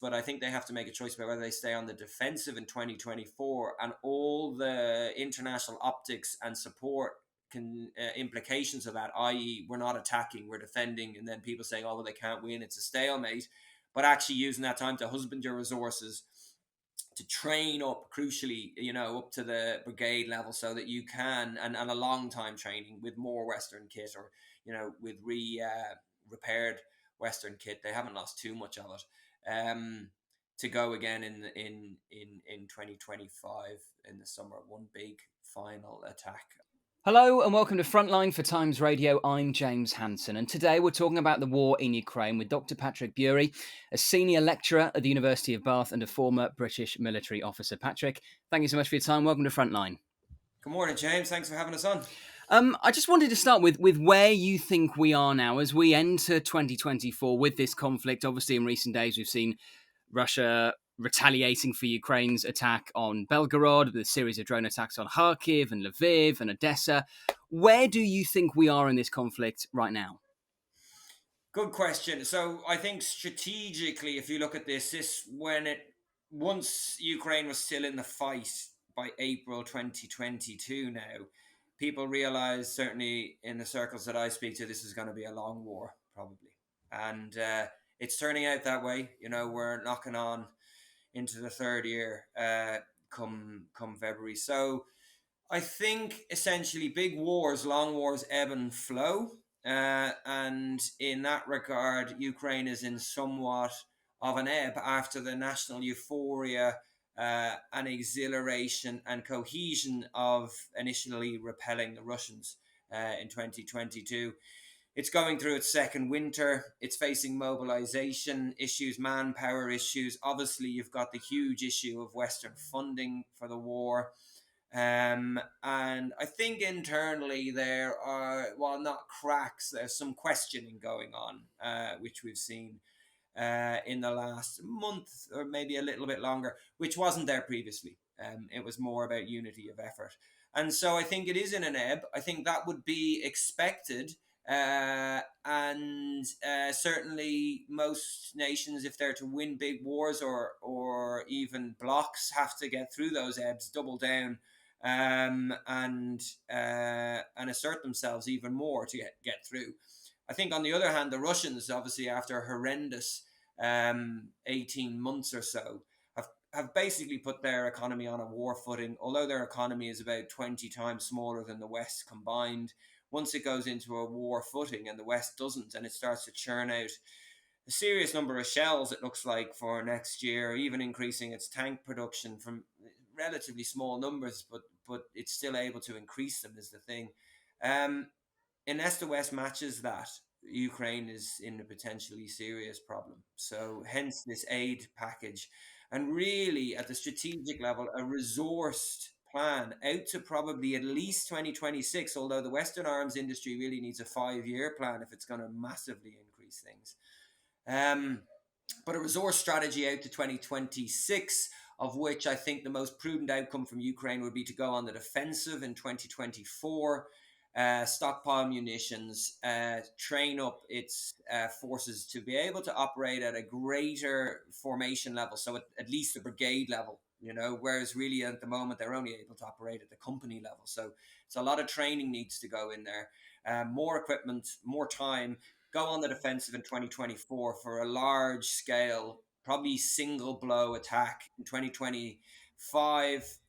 but I think they have to make a choice about whether they stay on the defensive in 2024, and all the international optics and support implications of that, i.e., we're not attacking, we're defending, and then people saying, oh, well, they can't win, it's a stalemate, but actually using that time to husband your resources, to train up, crucially, up to the brigade level, so that you can, and a long time training with more Western kit, or with repaired Western kit. They haven't lost too much of it. To go again in 2025 in the summer, one big final attack. Hello and welcome to Frontline for Times Radio. I'm James Hanson, and today we're talking about the war in Ukraine with Dr. Patrick Bury, a senior lecturer at the University of Bath and a former British military officer. Patrick, thank you so much for your time. Welcome to Frontline. Good morning, James. Thanks for having us on. I just wanted to start with where you think we are now as we enter 2024 with this conflict. Obviously, in recent days, we've seen Russia retaliating for Ukraine's attack on Belgorod, with a series of drone attacks on Kharkiv and Lviv and Odessa. Where do you think we are in this conflict right now? Good question. So I think strategically, if you look at this once Ukraine was still in the fight by April 2022 now, people realize, certainly in the circles that I speak to, this is going to be a long war, probably. And it's turning out that way. We're knocking on into the third year come February. So I think essentially big wars, long wars, ebb and flow. And in that regard, Ukraine is in somewhat of an ebb after the national euphoria and exhilaration and cohesion of initially repelling the Russians in 2022. It's going through its second winter. It's facing mobilization issues, manpower issues. Obviously, you've got the huge issue of Western funding for the war. And I think internally there are, while not cracks, there's some questioning going on, which we've seen in the last month or maybe a little bit longer, which wasn't there previously. It was more about unity of effort. And so I think it is in an ebb. I think that would be expected. And certainly most nations, if they're to win big wars or even blocks, have to get through those ebbs, double down, and assert themselves even more to get through. I think on the other hand, the Russians, obviously after a horrendous 18 months or so, have basically put their economy on a war footing. Although their economy is about 20 times smaller than the West combined, once it goes into a war footing and the West doesn't, and it starts to churn out a serious number of shells, it looks like, for next year, even increasing its tank production from relatively small numbers, but it's still able to increase them, is the thing. Unless the West matches that, Ukraine is in a potentially serious problem. So hence this aid package. And really, at the strategic level, a resourced plan out to probably at least 2026, although the Western arms industry really needs a 5-year plan if it's going to massively increase things. But a resource strategy out to 2026, of which I think the most prudent outcome from Ukraine would be to go on the defensive in 2024, stockpile munitions, train up its forces to be able to operate at a greater formation level, so at least the brigade level, whereas really at the moment they're only able to operate at the company level. So it's a lot of training needs to go in there, more equipment, more time. Go on the defensive in 2024 for a large scale, probably single blow attack in 2025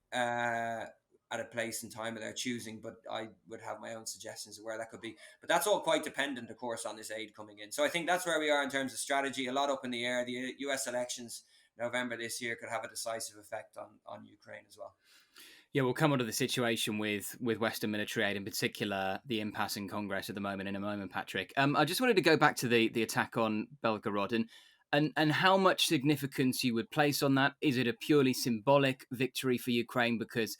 at a place and time of their choosing, but I would have my own suggestions of where that could be. But that's all quite dependent, of course, on this aid coming in. So I think that's where we are in terms of strategy. A lot up in the air. The US elections November this year could have a decisive effect on Ukraine as well. Yeah, we'll come on to the situation with Western military aid, in particular, the impasse in Congress at the moment in a moment, Patrick. I just wanted to go back to the attack on Belgorod and how much significance you would place on that. Is it a purely symbolic victory for Ukraine? Because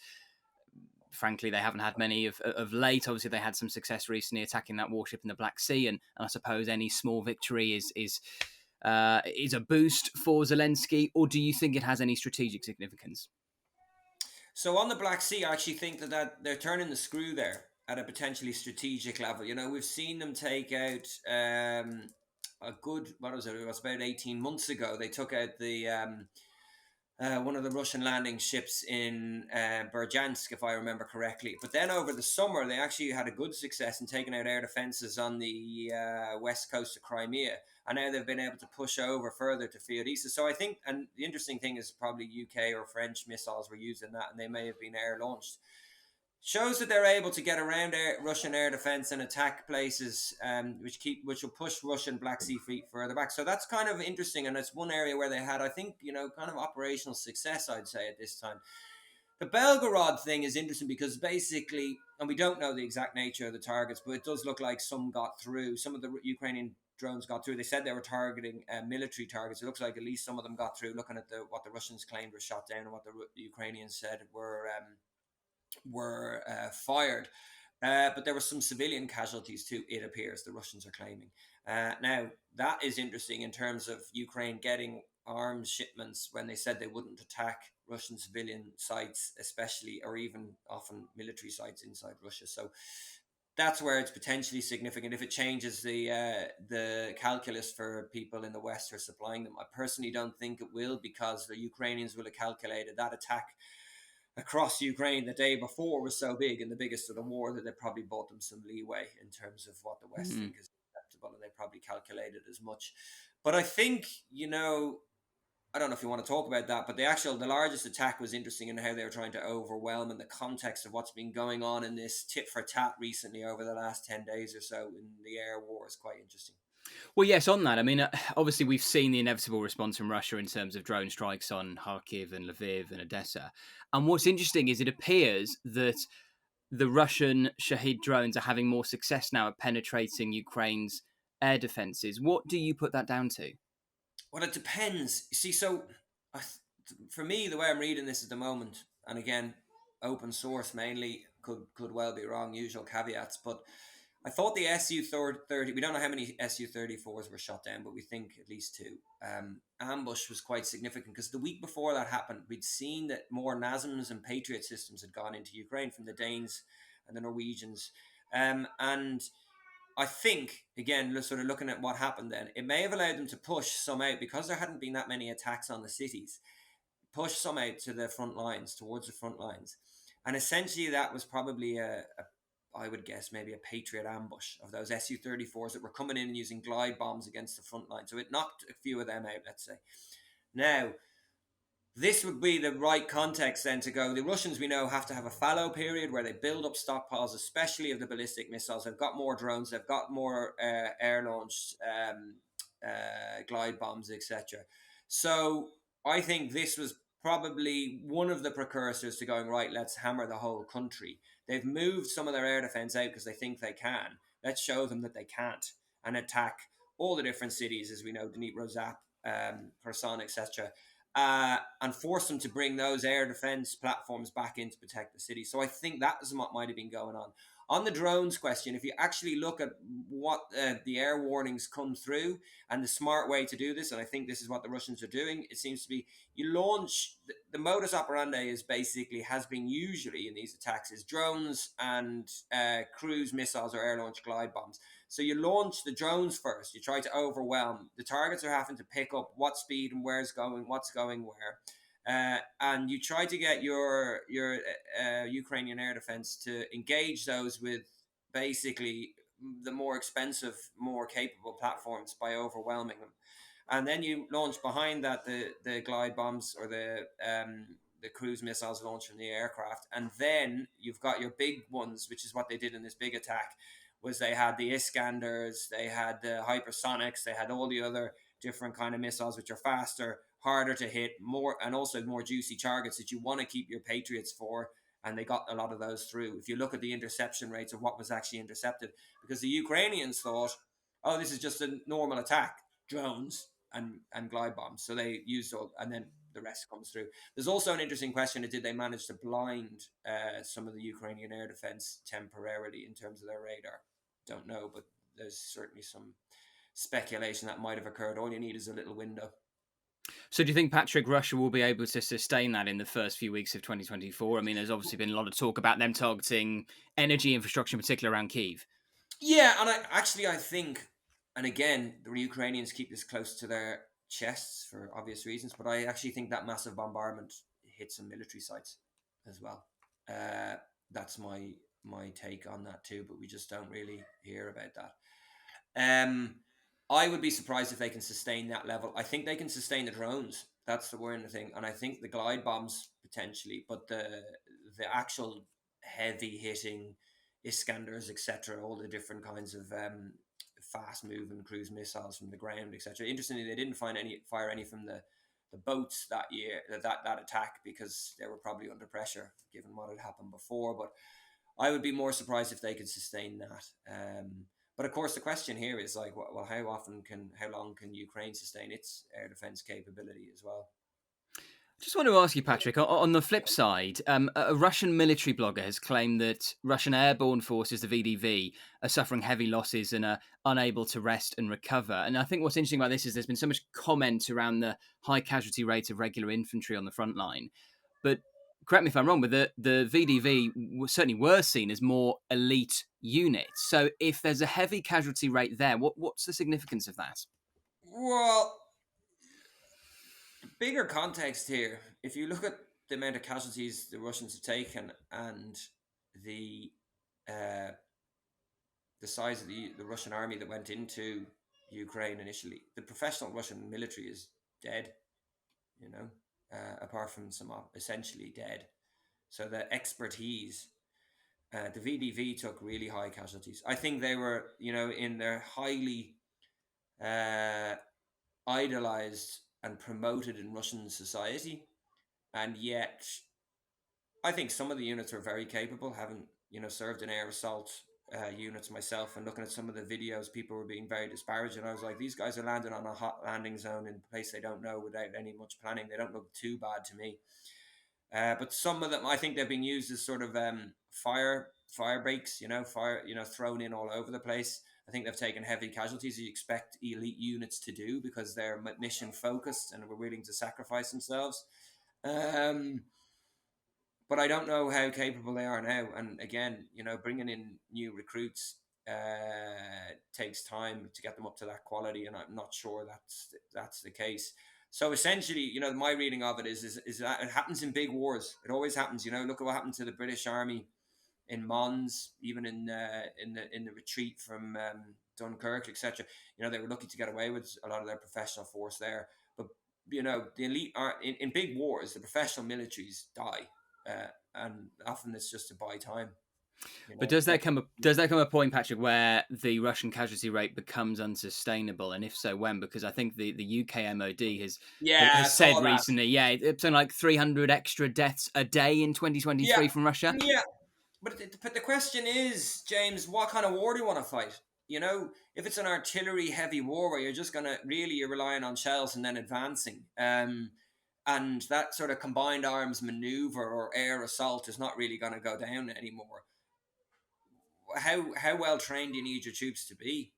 frankly, they haven't had many of late. Obviously, they had some success recently attacking that warship in the Black Sea, and I suppose any small victory is a boost for Zelensky. Or do you think it has any strategic significance? So on the Black Sea, I actually think that they're turning the screw there at a potentially strategic level. We've seen them take out a good, what was it? It was about 18 months ago. They took out the one of the Russian landing ships in Berjansk, if I remember correctly. But then over the summer, they actually had a good success in taking out air defences on the west coast of Crimea. And now they've been able to push over further to Feodisa. So I think, and the interesting thing is probably UK or French missiles were used in that, and they may have been air launched. Shows that they're able to get around Russian air defense and attack places, which will push Russian Black Sea Fleet further back. So that's kind of interesting, and it's one area where they had, I think, kind of operational success, I'd say, at this time. The Belgorod thing is interesting because basically, and we don't know the exact nature of the targets, but it does look like some got through. Some of the Ukrainian drones got through. They said they were targeting military targets. It looks like at least some of them got through. Looking at what the Russians claimed were shot down and what the Ukrainians said were fired. But there were some civilian casualties too, it appears, the Russians are claiming. Now, that is interesting in terms of Ukraine getting arms shipments when they said they wouldn't attack Russian civilian sites, especially, or even often military sites inside Russia. So that's where it's potentially significant if it changes the calculus for people in the West who are supplying them. I personally don't think it will, because the Ukrainians will have calculated that attack across Ukraine the day before was so big and the biggest of the war that they probably bought them some leeway in terms of what the West think is acceptable, and they probably calculated as much. But I think, I don't know if you want to talk about that, but the largest attack was interesting in how they were trying to overwhelm, and the context of what's been going on in this tit for tat recently over the last 10 days or so in the air war is quite interesting. Well, yes, on that, I mean, obviously we've seen the inevitable response from Russia in terms of drone strikes on Kharkiv and Lviv and Odessa. And what's interesting is it appears that the Russian Shahid drones are having more success now at penetrating Ukraine's air defences. What do you put that down to? Well, it depends. You see, so for me, the way I'm reading this at the moment, and again, open source mainly, could well be wrong, usual caveats, but I thought the Su-30, we don't know how many Su-34s were shot down, but we think at least two. Ambush was quite significant because the week before that happened, we'd seen that more NASAMS and Patriot systems had gone into Ukraine from the Danes and the Norwegians. And I think, again, sort of looking at what happened then, it may have allowed them to push some out because there hadn't been that many attacks on the cities, push some out to the front lines, towards the front lines. And essentially that was probably I would guess maybe a Patriot ambush of those Su-34s that were coming in and using glide bombs against the front line. So it knocked a few of them out, let's say. Now, this would be the right context then to go. The Russians, we know, have to have a fallow period where they build up stockpiles, especially of the ballistic missiles. They've got more drones, they've got more air-launched glide bombs, etc. So I think this was probably one of the precursors to going, right, let's hammer the whole country. They've moved some of their air defense out because they think they can. Let's show them that they can't and attack all the different cities, as we know, Dnipro, Zap, Kherson, etc., and force them to bring those air defense platforms back in to protect the city. So I think that is what might have been going on. On the drones question, if you actually look at what the air warnings come through and the smart way to do this, and I think this is what the Russians are doing, it seems to be you launch, the modus operandi has been usually in these attacks is drones and cruise missiles or air-launched glide bombs. So you launch the drones first, you try to overwhelm. The targets are having to pick up what speed and where's going, what's going where. And you try to get your Ukrainian air defense to engage those with basically the more expensive, more capable platforms by overwhelming them. And then you launch behind that the glide bombs or the cruise missiles launched from the aircraft. And then you've got your big ones, which is what they did in this big attack, was they had the Iskanders, they had the hypersonics, they had all the other different kind of missiles, which are faster, harder to hit, more, and also more juicy targets that you want to keep your Patriots for. And they got a lot of those through. If you look at the interception rates of what was actually intercepted, because the Ukrainians thought, oh, this is just a normal attack, drones and glide bombs. So they used all, and then the rest comes through. There's also an interesting question: did they manage to blind some of the Ukrainian air defense temporarily in terms of their radar? Don't know, but there's certainly some speculation that might have occurred. All you need is a little window. So do you think, Patrick, Russia will be able to sustain that in the first few weeks of 2024? I mean, there's obviously been a lot of talk about them targeting energy infrastructure, in particular around Kyiv. Yeah, and I think, And again, the Ukrainians keep this close to their chests for obvious reasons, but I actually think that massive bombardment hit some military sites as well. Uh, that's my take on that too, but we just don't really hear about that. Um, I would be surprised if they can sustain that level. I think they can sustain the drones. That's the worrying thing, and I think the glide bombs potentially, but the actual heavy hitting Iskanders, etc., all the different kinds of fast moving cruise missiles from the ground, etc. Interestingly, they didn't fire any from the boats that year, that attack, because they were probably under pressure given what had happened before. But I would be more surprised if they could sustain that. But of course, the question here is like, well, how long can Ukraine sustain its air defense capability as well? Just want to ask you, Patrick, on the flip side, a Russian military blogger has claimed that Russian airborne forces, the VDV, are suffering heavy losses and are unable to rest and recover. And I think what's interesting about this is there's been so much comment around the high casualty rate of regular infantry on the front line. But correct me if I'm wrong, but the VDV certainly were seen as more elite units. So if there's a heavy casualty rate there, what's the significance of that? Well, bigger context here. If you look at the amount of casualties the Russians have taken and the uh, the size of the Russian army that went into Ukraine initially, the professional Russian military is dead. You know, apart from some essentially dead. So the expertise, the VDV took really high casualties. I think they were, in their highly uh, idolized and promoted in Russian society, and yet I think some of the units are very capable. Having served in air assault units myself, and looking at some of the videos, people were being very disparaging. I was like, these guys are landing on a hot landing zone in a place they don't know without any much planning. They don't look too bad to me. But some of them, I think they've been used as sort of fire breaks, fire, thrown in all over the place. I think they've taken heavy casualties. You expect elite units to do because they're mission focused and were willing to sacrifice themselves. Um, but I don't know how capable they are now. And again, bringing in new recruits takes time to get them up to that quality, and I'm not sure that's the case. So essentially, my reading of it is that it happens in big wars. It always happens. Look at what happened to the British Army in Mons, even in the retreat from Dunkirk, etc. They were lucky to get away with a lot of their professional force there. But the elite are in big wars. The professional militaries die, and often it's just to buy time. But does there come a point, Patrick, where the Russian casualty rate becomes unsustainable, and if so, when? Because I think the UK MOD Yeah, I has said saw that. recently, it's something like 300 extra deaths a day in 2023 Yeah, from Russia. yeah. But the question is, James, what kind of war do you want to fight? If it's an artillery heavy war where you're just you're relying on shells and then advancing, and that sort of combined arms maneuver or air assault is not really going to go down anymore. How well trained do you need your troops to be?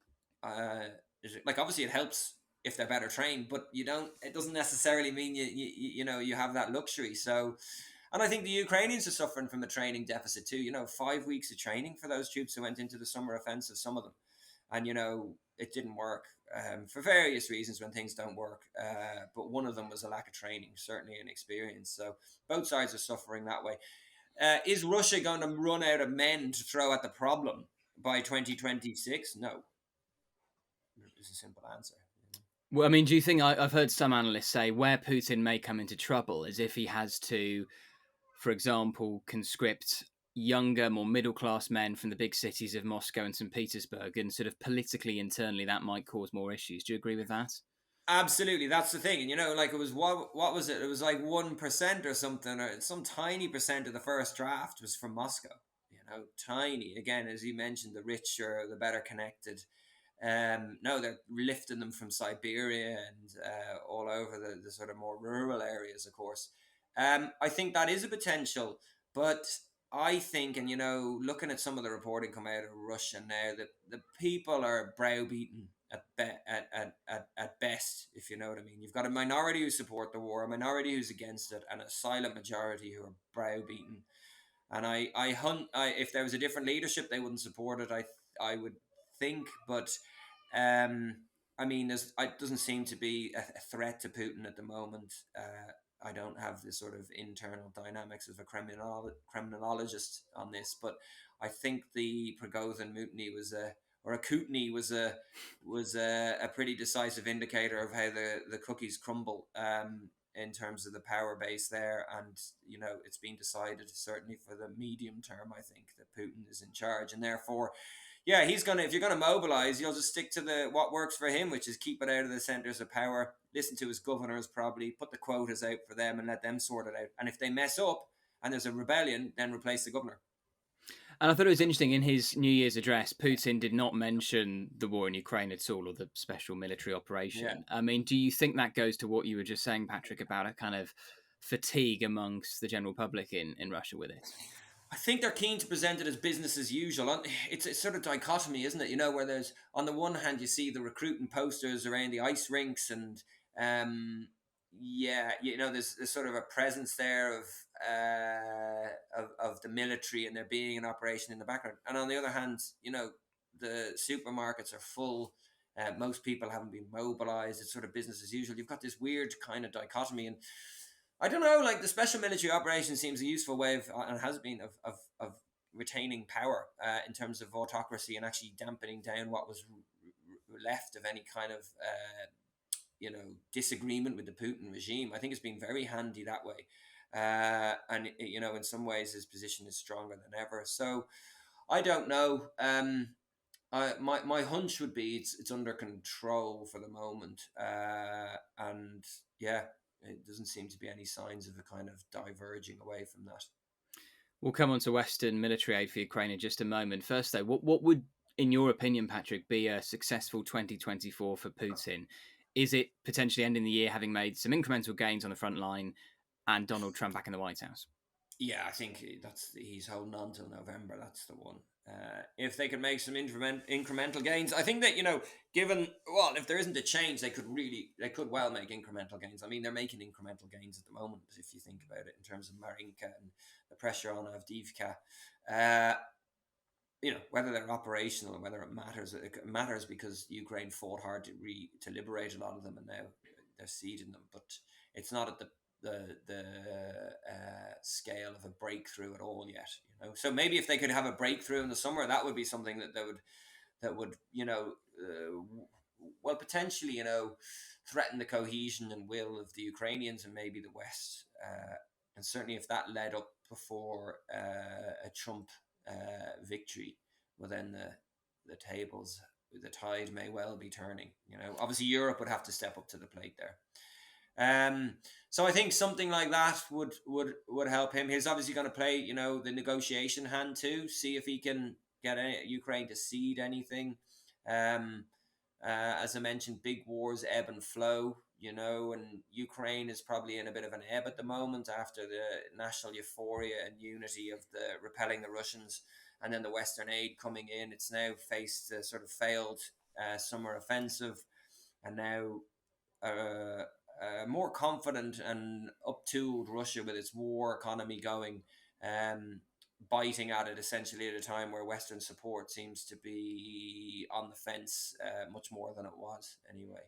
Is it, like, obviously it helps if they're better trained, but it doesn't necessarily mean you have that luxury. So, and I think the Ukrainians are suffering from a training deficit too. 5 weeks of training for those troops who went into the summer offensive, some of them, and it didn't work for various reasons when things don't work. But one of them was a lack of training, certainly, and experience. So both sides are suffering that way. Is Russia going to run out of men to throw at the problem by 2026? No. It's a simple answer. Well, I mean, do you think I've heard some analysts say where Putin may come into trouble is if he has to, for example, conscript younger, more middle class men from the big cities of Moscow and St. Petersburg, and sort of politically, internally, that might cause more issues. Do you agree with that? Absolutely, that's the thing. And like, it was what was it? It was like 1% or something, or some tiny percent of the first draft was from Moscow. Tiny. Again, as you mentioned, the richer, the better connected. No, they're lifting them from Siberia and all over the sort of more rural areas, of course. I think that is a potential, but I think, and looking at some of the reporting come out of Russia now, that the people are browbeaten at best, if you know what I mean. You've got a minority who support the war, a minority who's against it, and a silent majority who are browbeaten. And if there was a different leadership, they wouldn't support it. I would think, but I mean, it doesn't seem to be a threat to Putin at the moment. I don't have the sort of internal dynamics of a criminologist on this, but I think the Prigozhin mutiny or a kootenai was a pretty decisive indicator of how the cookies crumble. In terms of the power base there, and it's been decided certainly for the medium term. I think that Putin is in charge, and therefore, yeah, he's gonna. If you're gonna mobilize, you'll just stick to the what works for him, which is keep it out of the centers of power. Listen to his governors, probably put the quotas out for them, and let them sort it out. And if they mess up and there's a rebellion, then replace the governor. And I thought it was interesting in his New Year's address, Putin did not mention the war in Ukraine at all or the special military Yeah. operation. I mean, do you think that goes to what you were just saying, Patrick, about a kind of fatigue amongst the general public in Russia with it? I think they're keen to present it as business as usual. It's a sort of dichotomy, isn't it? Where there's on the one hand you see the recruiting posters around the ice rinks, and yeah, there's sort of a presence there of the military and there being an operation in the background. And on the other hand, the supermarkets are full. Most people haven't been mobilized. It's sort of business as usual. You've got this weird kind of dichotomy, and I don't know. Like the special military operation seems a useful way of, and has been of retaining power in terms of autocracy and actually dampening down what was left of any kind of disagreement with the Putin regime. I think it's been very handy that way, and in some ways his position is stronger than ever. So I don't know. My hunch would be it's under control for the moment, and yeah, it doesn't seem to be any signs of a kind of diverging away from that. We'll come on to Western military aid for Ukraine in just a moment. First, though, what would, in your opinion, Patrick, be a successful 2024 for Putin? Is it potentially ending the year having made some incremental gains on the front line and Donald Trump back in the White House? Yeah, I think he's holding on till November. That's the one. If they could make some incremental gains, I think that given if there isn't a change, they could well make incremental gains. I mean, they're making incremental gains at the moment, if you think about it, in terms of Marinka and the pressure on Avdiivka. Whether they're operational and whether it matters because Ukraine fought hard to liberate a lot of them, and now they're ceding them, but it's not at the scale of a breakthrough at all yet. So maybe if they could have a breakthrough in the summer, that would be something that would potentially threaten the cohesion and will of the Ukrainians and maybe the West, and certainly if that led up before a Trump victory, well then the tide may well be turning. Obviously Europe would have to step up to the plate there. So I think something like that would help him. He's obviously going to play, the negotiation hand too, see if he can get Ukraine to cede anything. As I mentioned, big wars ebb and flow, and Ukraine is probably in a bit of an ebb at the moment after the national euphoria and unity of the repelling the Russians and then the Western aid coming in. It's now faced a sort of failed summer offensive, and now more confident and up-tooled Russia with its war economy going, biting at it essentially at a time where Western support seems to be on the fence much more than it was anyway.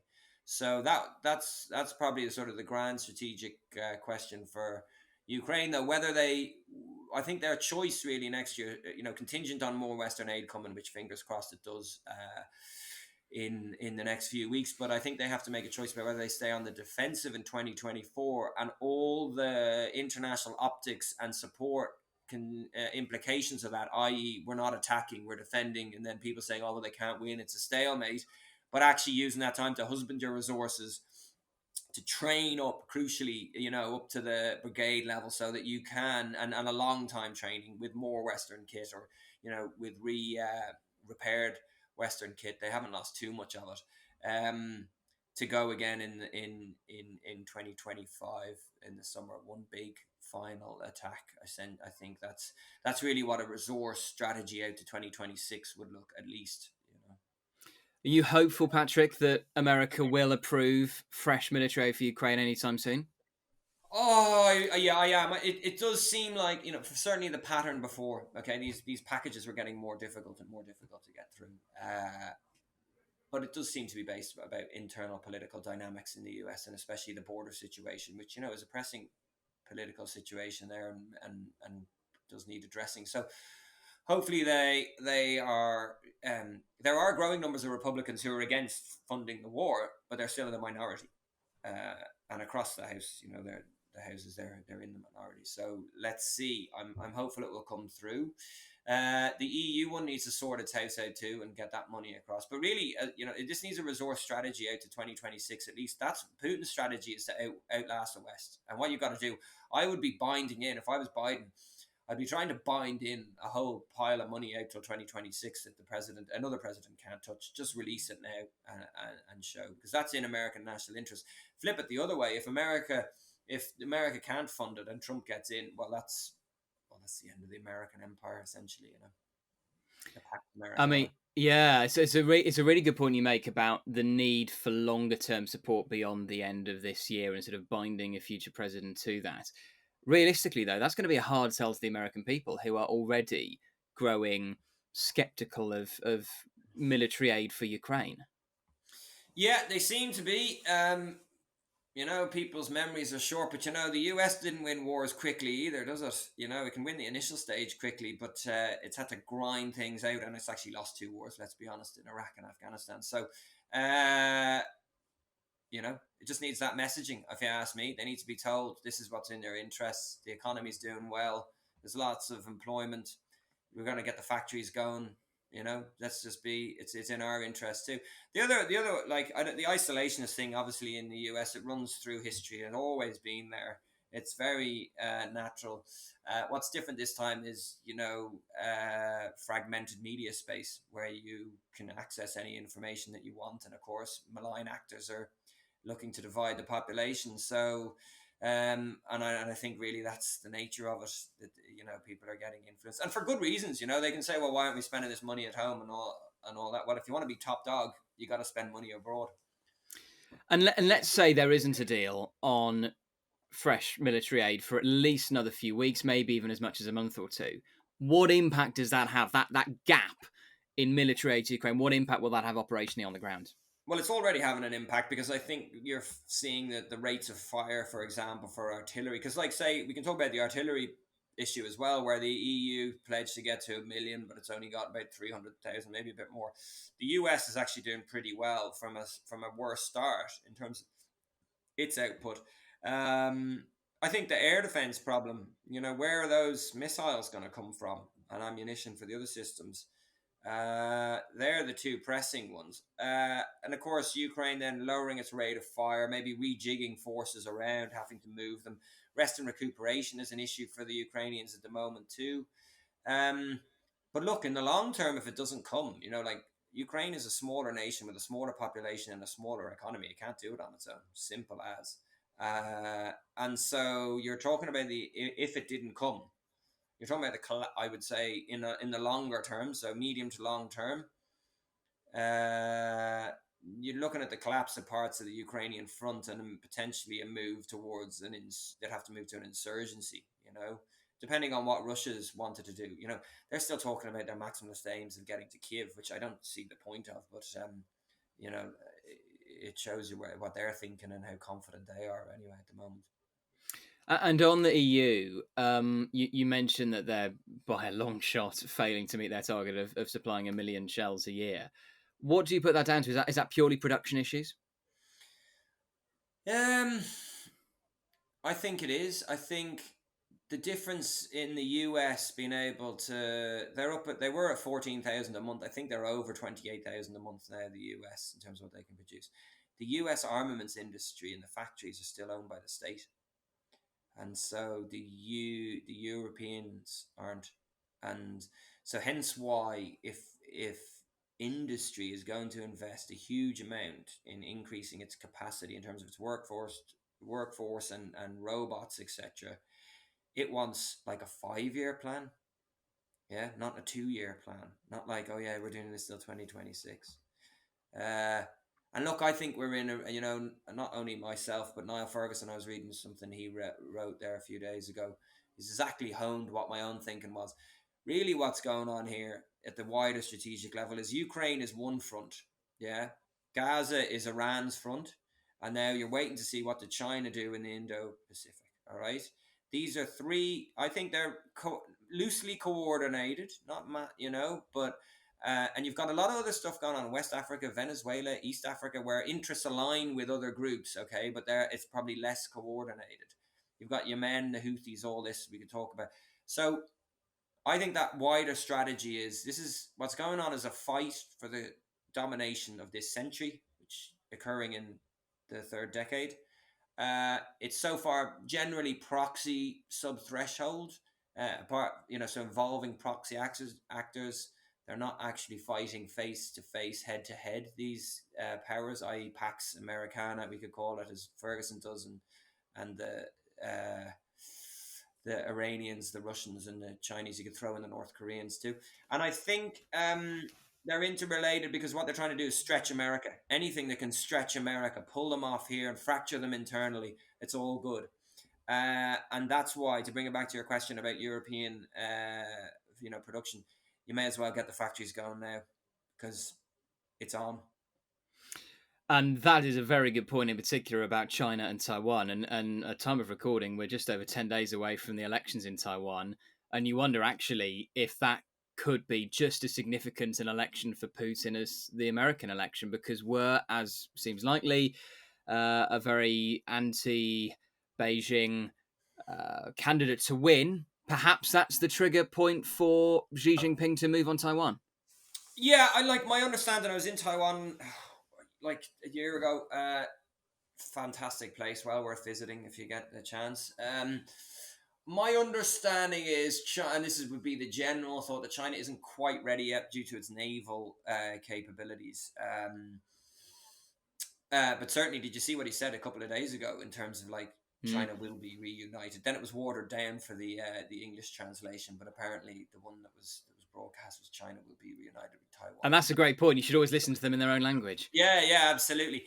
So that's probably sort of the grand strategic question for Ukraine, though. I think their choice really next year, contingent on more Western aid coming, which fingers crossed it does in the next few weeks. But I think they have to make a choice about whether they stay on the defensive in 2024 and all the international optics and support implications of that, i.e. we're not attacking, we're defending, and then people saying, oh, well, they can't win, it's a stalemate, but actually using that time to husband your resources, to train up, crucially, up to the brigade level so that you can, and a long time training with more Western kit or, with repaired Western kit. They haven't lost too much of it. To go again in 2025 in the summer, one big final attack. I think that's really what a resource strategy out to 2026 would look, at least. Are you hopeful, Patrick, that America will approve fresh military aid for Ukraine anytime soon? Oh, yeah, I am. It does seem like, certainly the pattern before, okay, these packages were getting more difficult and more difficult to get through. but it does seem to be based about internal political dynamics in the US, and especially the border situation, which is a pressing political situation there, and does need addressing. So hopefully they are. There are growing numbers of Republicans who are against funding the war, but they're still in the minority. And across the house, the houses they're in the minority. So let's see. I'm hopeful it will come through. The EU one needs to sort its house out too and get that money across. But really, it just needs a resource strategy out to 2026 at least. That's Putin's strategy, is to outlast the West. And what you've got to do, I would be binding in, if I was Biden, I'd be trying to bind in a whole pile of money out till 2026 that another president can't touch. Just release it now and show, because that's in American national interest. Flip it the other way. If America can't fund it and Trump gets in, that's the end of the American empire, essentially. The Pact America. I mean, yeah, so it's a really good point you make about the need for longer term support beyond the end of this year and sort of binding a future president to that. Realistically, though, that's going to be a hard sell to the American people, who are already growing skeptical of military aid for Ukraine. Yeah, they seem to be. People's memories are short, but the US didn't win wars quickly either, does it? It can win the initial stage quickly, but it's had to grind things out, and it's actually lost 2 wars, let's be honest, in Iraq and Afghanistan. So, it just needs that messaging, if you ask me. They need to be told this is what's in their interests. The economy's doing well. There's lots of employment. We're going to get the factories going. Let's just be. It's in our interest too. The other the isolationist thing, obviously in the US, it runs through history and always been there. It's very natural. What's different this time is fragmented media space where you can access any information that you want, and of course, malign actors are looking to divide the population. So, and I think really that's the nature of it, that people are getting influenced, and for good reasons. They can say, well, why aren't we spending this money at home and all that? Well, if you want to be top dog, you got to spend money abroad. And let's say there isn't a deal on fresh military aid for at least another few weeks, maybe even as much as a month or two. What impact does that have? That gap in military aid to Ukraine, what impact will that have operationally on the ground? Well, it's already having an impact, because I think you're seeing the rates of fire, for example, for artillery. Because, say, we can talk about the artillery issue as well, where the EU pledged to get to 1 million, but it's only got about 300,000, maybe a bit more. The US is actually doing pretty well from a worse start in terms of its output. I think the air defense problem, where are those missiles going to come from, and ammunition for the other systems? They're the 2 pressing ones. And of course, Ukraine then lowering its rate of fire, maybe rejigging forces around, having to move them. Rest and recuperation is an issue for the Ukrainians at the moment too. But look, in the long term, if it doesn't come, Ukraine is a smaller nation with a smaller population and a smaller economy. It can't do it on its own. Simple as. And so you're talking about if it didn't come, you're talking about I would say in the longer term, so medium to long term, you're looking at the collapse of parts of the Ukrainian front and potentially a move towards they'd have to move to an insurgency, depending on what Russia's wanted to do. They're still talking about their maximalist aims of getting to Kiev, which I don't see the point of, but it shows you what they're thinking and how confident they are anyway at the moment. And on the EU, you mentioned that they're by a long shot failing to meet their target of supplying 1 million shells a year. What do you put that down to? Is that purely production issues? I think it is. I think the difference in the US being able to, they were at 14,000 a month. I think they're over 28,000 a month now, the US, in terms of what they can produce. The US armaments industry and the factories are still owned by the state. And so the Europeans aren't. And so hence why if industry is going to invest a huge amount in increasing its capacity in terms of its workforce and robots, etc., it wants like a 5-year plan. Yeah, not a 2-year plan. Not like, oh yeah, we're doing this till 2026. And look, I think we're in not only myself, but Niall Ferguson, I was reading something he wrote there a few days ago. He's exactly honed what my own thinking was. Really what's going on here at the wider strategic level is Ukraine is one front, yeah? Gaza is Iran's front, and now you're waiting to see what the China do in the Indo-Pacific. All right, these are three. I think they're loosely coordinated, not but. And you've got a lot of other stuff going on in West Africa, Venezuela, East Africa, where interests align with other groups, okay, but there it's probably less coordinated. You've got Yemen, the Houthis, all this we could talk about. So I think that wider strategy this is what's going on is a fight for the domination of this century, which occurring in the third decade. It's so far generally proxy sub-threshold, so involving proxy actors. They're not actually fighting face to face, head to head. These powers, i.e., Pax Americana, we could call it, as Ferguson does, and the Iranians, the Russians, and the Chinese. You could throw in the North Koreans too. And I think they're interrelated because what they're trying to do is stretch America. Anything that can stretch America, pull them off here and fracture them internally, it's all good. And that's why, to bring it back to your question about European, production, you may as well get the factories going now because it's on. And that is a very good point, in particular about China and Taiwan. And at time of recording, we're just over 10 days away from the elections in Taiwan. And you wonder actually if that could be just as significant an election for Putin as the American election, because we're, as seems likely, a very anti-Beijing candidate to win. Perhaps that's the trigger point for Xi Jinping to move on Taiwan. Yeah, I like my understanding. I was in Taiwan like a year ago. Fantastic place, well worth visiting if you get the chance. My understanding is, and would be the general thought, that China isn't quite ready yet due to its naval capabilities. But certainly, did you see what he said a couple of days ago in terms of like China will be reunited? Then it was watered down for the English translation, but apparently the one that was broadcast was China will be reunited with Taiwan. And that's a great point. You should always listen to them in their own language. Yeah, absolutely.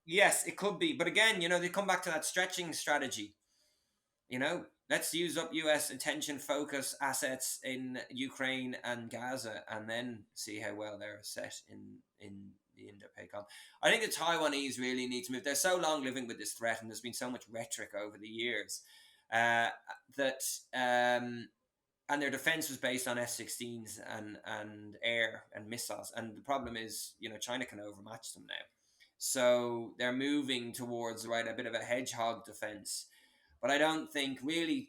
Yes, it could be. But again, they come back to that stretching strategy. Let's use up US attention, focus, assets in Ukraine and Gaza, and then see how well they're set in the Indo-Pacific. I think the Taiwanese really need to move. They're so long living with this threat, and there's been so much rhetoric over the years and their defense was based on F-16s and air and missiles. And the problem is, China can overmatch them now. So they're moving towards a bit of a hedgehog defense. But I don't think really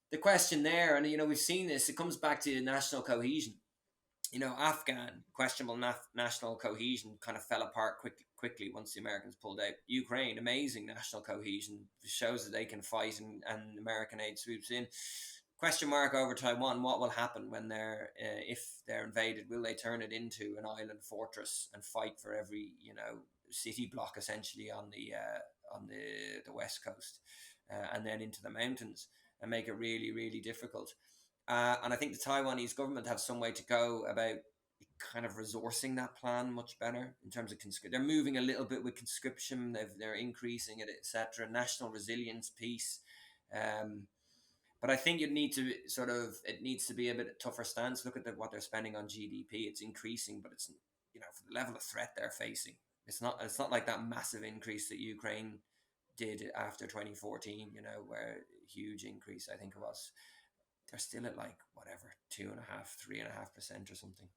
the question there, and we've seen this, it comes back to national cohesion. Afghan, questionable national cohesion kind of fell apart quickly once the Americans pulled out. Ukraine, amazing national cohesion, shows that they can fight and American aid swoops in. Question mark over Taiwan. What will happen when if they're invaded? Will they turn it into an island fortress and fight for every city block essentially on the west coast and then into the mountains and make it really, really difficult? And I think the Taiwanese government have some way to go about kind of resourcing that plan much better in terms of they're moving a little bit with conscription. They're increasing it, etc. National resilience piece. But I think it needs to be a bit tougher stance. Look at what they're spending on GDP. It's increasing, but it's for the level of threat they're facing. It's not like that massive increase that Ukraine did after 2014. Where huge increase I think it was. They're still at 2.5%, 3.5% or something.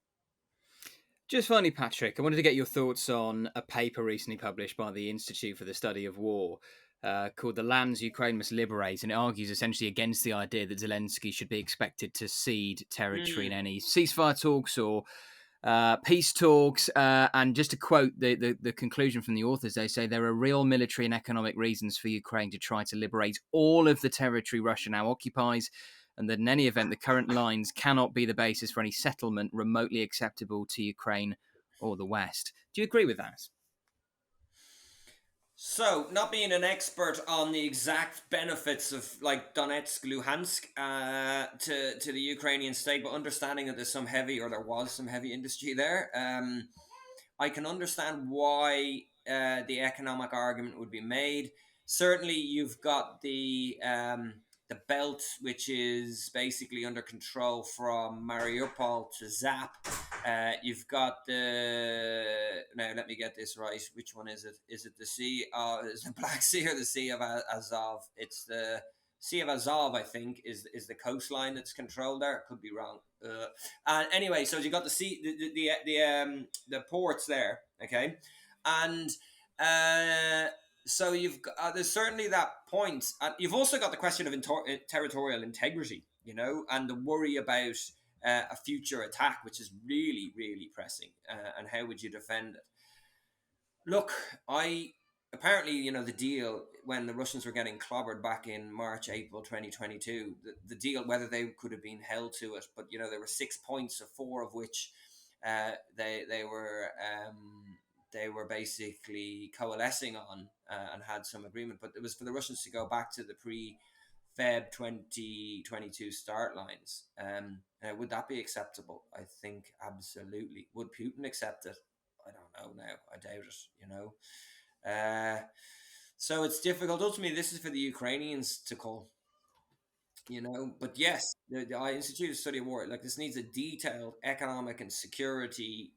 Just finally, Patrick, I wanted to get your thoughts on a paper recently published by the Institute for the Study of War. Called The Lands Ukraine Must Liberate, and it argues essentially against the idea that Zelensky should be expected to cede territory in any ceasefire talks or peace talks. And just to quote the conclusion from the authors, they say there are real military and economic reasons for Ukraine to try to liberate all of the territory Russia now occupies, and that in any event, the current lines cannot be the basis for any settlement remotely acceptable to Ukraine or the West. Do you agree with that? So, not being an expert on the exact benefits of Donetsk, Luhansk to the Ukrainian state, but understanding that there was some heavy industry there, I can understand why the economic argument would be made. Certainly, you've got the belt, which is basically under control from Mariupol to Zap, You've got the now. Let me get this right. Which one is it? Is it the Sea? Is the Black Sea or the Sea of Azov? It's the Sea of Azov. I think is the coastline that's controlled there. Could be wrong. And anyway, so you got the sea, the ports there. Okay, and so you've got, there's certainly that point. And you've also got the question of territorial integrity. And the worry about a future attack, which is really, really pressing. And how would you defend it? Look, I apparently, the deal when the Russians were getting clobbered back in March, April 2022, the deal, whether they could have been held to it, but there were 6 points, of four of which they were basically coalescing on, and had some agreement. But it was for the Russians to go back to the Feb 2022 start lines. Would that be acceptable? I think absolutely. Would Putin accept it? I don't know now. I doubt it. So it's difficult. Ultimately, this is for the Ukrainians to call. But yes, the Institute of Study of War, like, this needs a detailed economic and security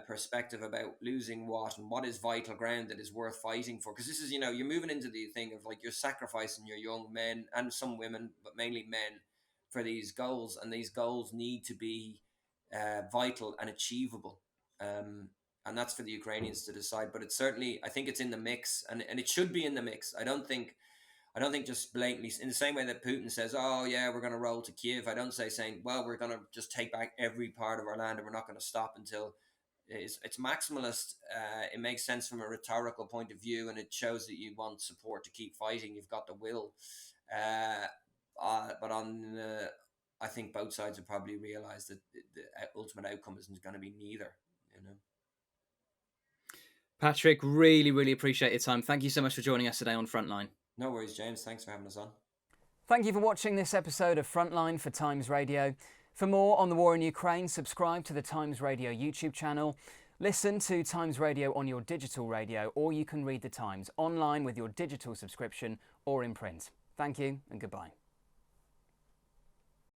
perspective about losing what and what is vital ground that is worth fighting for. Because this is, you're moving into the thing of, like, you're sacrificing your young men and some women, but mainly men, for these goals, and these goals need to be vital and achievable. And that's for the Ukrainians to decide. But it's certainly, I think it's in the mix, and it should be in the mix. I don't think just blatantly, in the same way that Putin says, "Oh yeah, we're going to roll to Kiev." I don't saying, "Well, we're going to just take back every part of our land and we're not going to stop until." It's maximalist. It makes sense from a rhetorical point of view, and it shows that you want support to keep fighting. You've got the will. But I think both sides have probably realised that the ultimate outcome isn't going to be neither. Patrick, really, really appreciate your time. Thank you so much for joining us today on Frontline. No worries, James. Thanks for having us on. Thank you for watching this episode of Frontline for Times Radio. For more on the war in Ukraine, subscribe to the Times Radio YouTube channel, listen to Times Radio on your digital radio, or you can read the Times online with your digital subscription or in print. Thank you and goodbye.